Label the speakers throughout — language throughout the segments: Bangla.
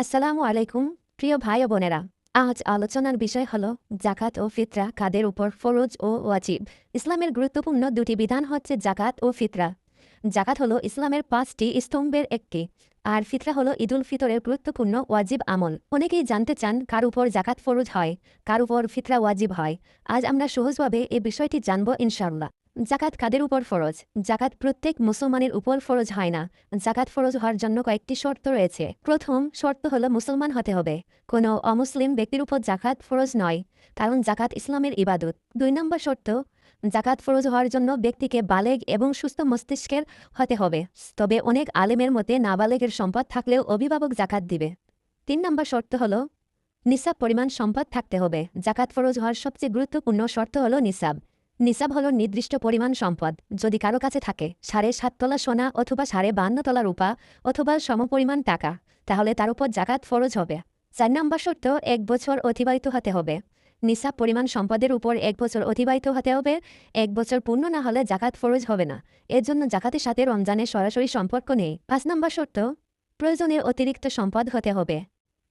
Speaker 1: আসসালামু আলাইকুম প্রিয় ভাই ও বোনেরা। আজ আলোচনার বিষয় হল জাকাত ও ফিতরা কাদের উপর ফরজ ও ওয়াজিব। ইসলামের গুরুত্বপূর্ণ দুটি বিধান হচ্ছে জাকাত ও ফিতরা। জাকাত হলো ইসলামের 5টি স্তম্ভের একটি, আর ফিতরা হলো ঈদুল ফিতরের গুরুত্বপূর্ণ ওয়াজিব আমল। অনেকেই জানতে চান কার উপর জাকাত ফরজ হয়, কার উপর ফিতরা ওয়াজিব হয়। আজ আমরা সহজভাবে এই বিষয়টি জানব ইনশাআল্লাহ। জাকাত কাদের উপর ফরজ? জাকাত প্রত্যেক মুসলমানের উপর ফরজ হয় না। জাকাত ফরজ হওয়ার জন্য কয়েকটি শর্ত রয়েছে। প্রথম শর্ত হলো মুসলমান হতে হবে। কোনো অমুসলিম ব্যক্তির উপর জাকাত ফরজ নয়, কারণ জাকাত ইসলামের ইবাদত। 2 নম্বর শর্ত, জাকাত ফরজ হওয়ার জন্য ব্যক্তিকে বালেগ এবং সুস্থ মস্তিষ্কের হতে হবে। তবে অনেক আলেমের মতে নাবালেগের সম্পদ থাকলেও অভিভাবক জাকাত দিবে। 3 নম্বর শর্ত হলো নিসাব পরিমাণ সম্পদ থাকতে হবে। জাকাত ফরজ হওয়ার সবচেয়ে গুরুত্বপূর্ণ শর্ত হলো নিসাব। নিসাব হলো নির্দিষ্ট পরিমাণ সম্পদ। যদি কারো কাছে থাকে 7.5 তোলা সোনা অথবা 52 তোলা রূপা অথবা সমপরিমাণ টাকা, তাহলে তার উপর জাকাত ফরজ হবে। 4 নম্বর শর্ত, 1 বছর অতিবাহিত হতে হবে। নিসাব পরিমাণ সম্পদের উপর 1 বছর অতিবাহিত হতে হবে। 1 বছর পূর্ণ না হলে জাকাত ফরজ হবে না। এর জন্য জাকাতের সাথে রমজানের সরাসরি সম্পর্ক নেই। 5 নম্বর শর্ত, প্রয়োজনের অতিরিক্ত সম্পদ হতে হবে।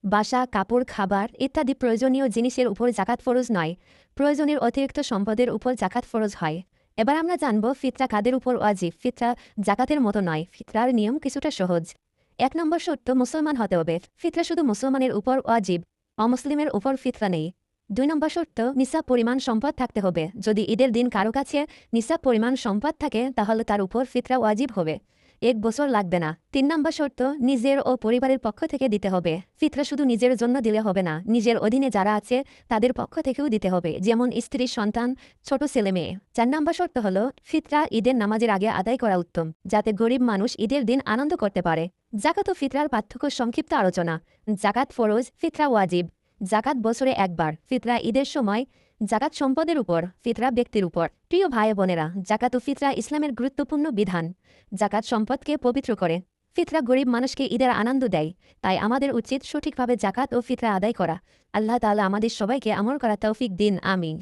Speaker 1: বাসা, কাপড়, খাবার ইত্যাদি প্রয়োজনীয় জিনিসের উপর জাকাত ফরজ নয়। প্রয়োজনের অতিরিক্ত সম্পদের উপর জাকাত ফরজ হয়। এবার আমরা জানব ফিতরা কাদের উপর ওয়াজিব। ফিতরা জাকাতের মতো নয়, ফিতরার নিয়ম কিছুটা সহজ। 1 নম্বর শর্ত, মুসলমান হতে হবে। ফিতরা শুধু মুসলমানের উপর ওয়াজিব, অমুসলিমের উপর ফিতরা নেই। 2 নম্বর শর্ত, নিসাব পরিমাণ সম্পদ থাকতে হবে। যদি ঈদের দিন কারো কাছে নিসাব পরিমাণ সম্পদ থাকে, তাহলে তার উপর ফিতরা ওয়াজিব হবে। 1 বছর লাগবে না। 3 নম্বর শর্ত, নিজের ও পরিবারের পক্ষ থেকে দিতে হবে। ফিতরা শুধু নিজের জন্য দিলে হবে না, নিজের অধীনে যারা আছে তাদের পক্ষ থেকেও দিতে হবে, যেমন স্ত্রী, সন্তান, ছোট ছেলে মেয়ে। 4 নম্বর শর্ত হল ফিতরা ঈদের নামাজের আগে আদায় করা উত্তম, যাতে গরিব মানুষ ঈদের দিন আনন্দ করতে পারে। জাকাত ও ফিতরার পার্থক্য সংক্ষিপ্ত আলোচনা। জাকাত ফরজ, ফিতরা ওয়াজিব। জাকাত বছরে একবার, ফিতরা ঈদের সময়। জাকাত সম্পদের উপর, ফিতরা ব্যক্তির উপর। প্রিয় ভাই বোনেরা, জাকাত ও ফিতরা ইসলামের গুরুত্বপূর্ণ বিধান। জাকাত সম্পদকে পবিত্র করে, ফিতরা গরিব মানুষকে ঈদের আনন্দ দেয়। তাই আমাদের উচিত সঠিকভাবে জাকাত ও ফিতরা আদায় করা। আল্লাহ তাআলা আমাদের সবাইকে আমল করা তৌফিক দিন। আমিন।